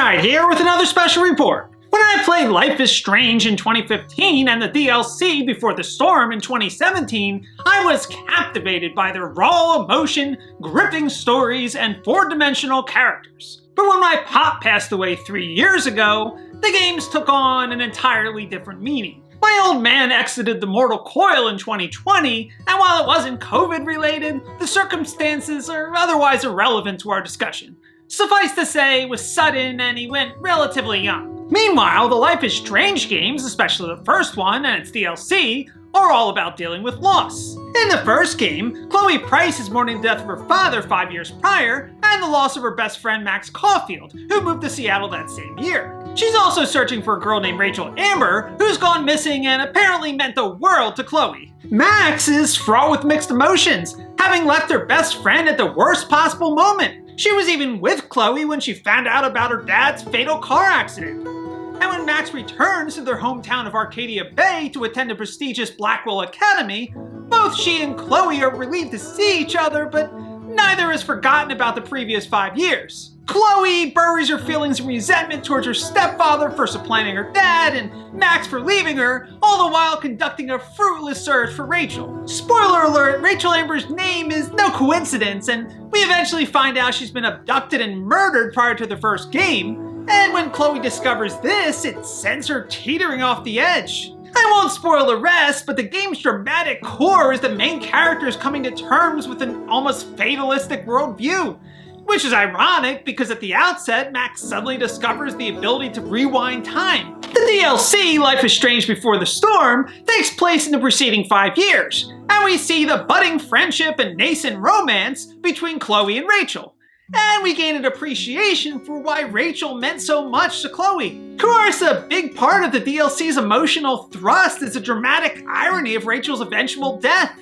Midnight here with another special report. When I played Life is Strange in 2015 and the DLC Before the Storm in 2017, I was captivated by their raw emotion, gripping stories, and four-dimensional characters. But when my pop passed away 3 years ago, the games took on an entirely different meaning. My old man exited the mortal coil in 2020, and while it wasn't COVID-related, the circumstances are otherwise irrelevant to our discussion. Suffice to say, it was sudden and he went relatively young. Meanwhile, the Life is Strange games, especially the first one and its DLC, are all about dealing with loss. In the first game, Chloe Price is mourning the death of her father 5 years prior, and the loss of her best friend Max Caulfield, who moved to Seattle that same year. She's also searching for a girl named Rachel Amber, who's gone missing and apparently meant the world to Chloe. Max is fraught with mixed emotions, having left her best friend at the worst possible moment. She was even with Chloe when she found out about her dad's fatal car accident. And when Max returns to their hometown of Arcadia Bay to attend the prestigious Blackwell Academy, both she and Chloe are relieved to see each other, but neither has forgotten about the previous 5 years. Chloe buries her feelings and resentment towards her stepfather for supplanting her dad, and Max for leaving her, all the while conducting a fruitless search for Rachel. Spoiler alert, Rachel Amber's name is no coincidence, and we eventually find out she's been abducted and murdered prior to the first game. And when Chloe discovers this, it sends her teetering off the edge. I won't spoil the rest, but the game's dramatic core is the main characters coming to terms with an almost fatalistic worldview. Which is ironic because at the outset, Max suddenly discovers the ability to rewind time. The DLC, Life is Strange Before the Storm, takes place in the preceding 5 years, and we see the budding friendship and nascent romance between Chloe and Rachel. And we gain an appreciation for why Rachel meant so much to Chloe. Of course, a big part of the DLC's emotional thrust is the dramatic irony of Rachel's eventual death.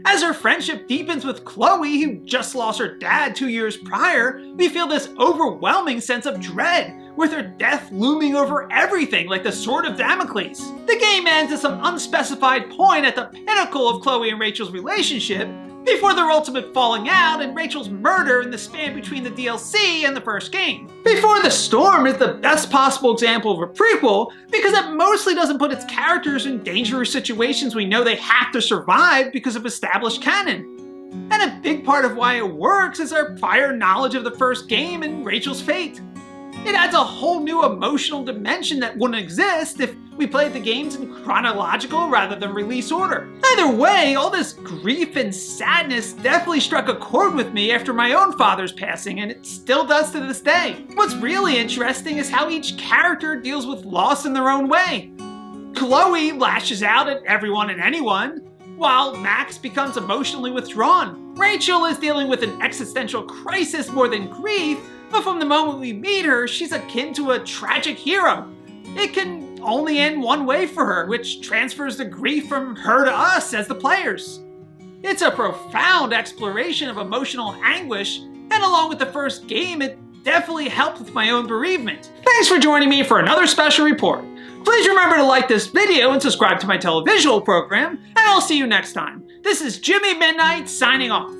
As her friendship deepens with Chloe, who just lost her dad 2 years prior, we feel this overwhelming sense of dread, with her death looming over everything like the sword of Damocles. The game ends at some unspecified point at the pinnacle of Chloe and Rachel's relationship, before their ultimate falling out and Rachel's murder in the span between the DLC and the first game. Before the Storm is the best possible example of a prequel because it mostly doesn't put its characters in dangerous situations we know they have to survive because of established canon. And a big part of why it works is our prior knowledge of the first game and Rachel's fate. It adds a whole new emotional dimension that wouldn't exist if we played the games in chronological rather than release order. Either way, all this grief and sadness definitely struck a chord with me after my own father's passing, and it still does to this day. What's really interesting is how each character deals with loss in their own way. Chloe lashes out at everyone and anyone, while Max becomes emotionally withdrawn. Rachel is dealing with an existential crisis more than grief, but from the moment we meet her, she's akin to a tragic hero. It can only end one way for her, which transfers the grief from her to us as the players. It's a profound exploration of emotional anguish, and along with the first game, it definitely helped with my own bereavement. Thanks for joining me for another special report. Please remember to like this video and subscribe to my televisual program, and I'll see you next time. This is Jimmy Midnight signing off.